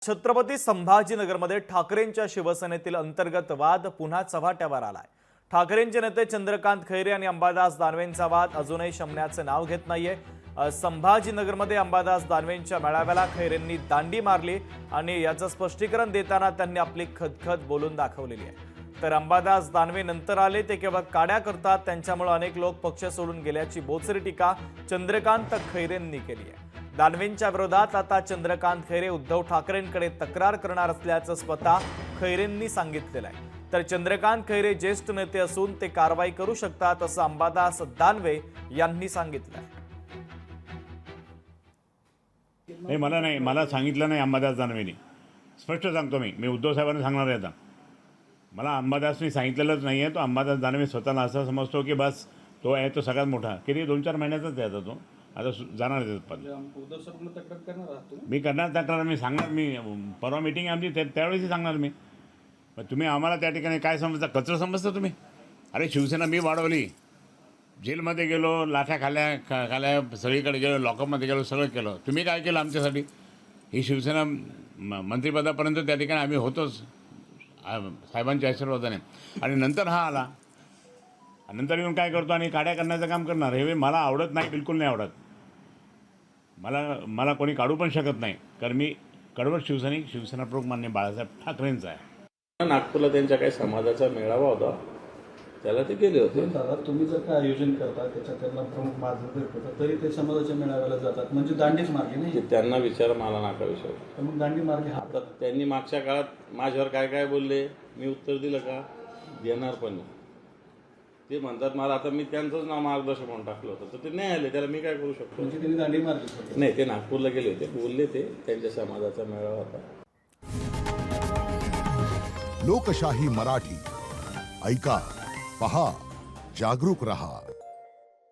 छत्रपती संभाजीनगरमध्ये ठाकरेंच्या शिवसेनेतील अंतर्गत वाद पुन्हा चव्हाट्यावर आलाय। ठाकरेंचे नेते चंद्रकांत खैरे आणि अंबादास दानवेंचा वाद अजूनही शमण्याचे नाव घेत नाहीये। संभाजीनगरमध्ये अंबादास दानवेंच्या मेळाव्याला खैरेंनी दांडी मारली आणि याचं स्पष्टीकरण देताना त्यांनी आपली खदखद बोलून दाखवलेली आहे। तर अंबादास दानवे नंतर आले ते केवळ काड्या करतात, त्यांच्यामुळे अनेक लोक पक्ष सोडून गेल्याची बोचरी टीका चंद्रकांत खैरेंनी केली आहे। दानवेंच्या विरोधात आता चंद्रकांत खैरे उद्धव ठाकरेंकडे तक्रार करणार असल्याचं स्वतः खैरेंनी सांगितलेलं आहे। तर चंद्रकांत खैरे ज्येष्ठ नेते असून ते कारवाई करू शकतात असं अंबादास दानवे यांनी सांगितलं। मला सांगितलं नाही अंबादास दानवेंनी। स्पष्ट सांगतो मी उद्धव साहेबांना सांगणार आहे। आता मला अंबादासनी सांगितलेलंच नाही आहे। तो अंबादास दानवे स्वतःला असं समजतो की बस तो आहे तो सगळ्यात मोठा, किती 2-4 महिन्याचाच आहे तो। आता जाणार आहे पण मी करणार तक्रार, मी सांगणार। मी परवा मीटिंग आमची त्यावेळेस सांगणार मी। पण तुम्ही आम्हाला त्या ठिकाणी काय समजता, कचरा समजता तुम्ही? अरे शिवसेना मी वाढवली, जेलमध्ये गेलो, लाठ्या खाल्या सगळीकडे गेलो, लॉकअपमध्ये गेलो, सगळं केलं। तुम्ही काय केलं आमच्यासाठी? ही शिवसेना मंत्रिपदापर्यंत त्या ठिकाणी आम्ही होतोच साहेबांच्या आशीर्वादाने। आणि नंतर हा आला, नंतर येऊन काय करतो आणि काड्या करण्याचं काम करणार। हे मला आवडत नाही, बिलकुल नाही आवडत। मला कोणी काढू पण शकत नाही, कारण मी कडवट शिवसैनिक, शिवसेना प्रमुख माननीय बाळासाहेब ठाकरेंचा आहे। नागपूरला त्यांच्या काही समाजाचा मेळावा होता, त्याला ते गेले होते। दादा तुम्ही जर काय आयोजन करता त्याच्यात त्यांना प्रमुख मार्गदर्शक होता, तरी ते समाजाच्या मेळाव्याला जातात, म्हणजे दांडीच मार्गी नाही? त्यांना विचार, मला नाका विचार। तर मग दांडी मार्गी आता त्यांनी मागच्या काळात माझ्यावर काय काय बोलले, मी उत्तर दिलं का? देणार पण नाही। ते म्हणतात मला, आता मी त्यांचंच नाव मार्गदर्शक म्हणून टाकलं होतं, तर ते नाही आले, त्याला मी काय करू शकतो? म्हणजे त्यांनी दांडी मार्गी नाही, ते नागपूरला गेले होते, बोलले ते त्यांच्या समाजाचा मेळावा होता। लोकशाही मराठी ऐका, पहा, जागरूक रहा।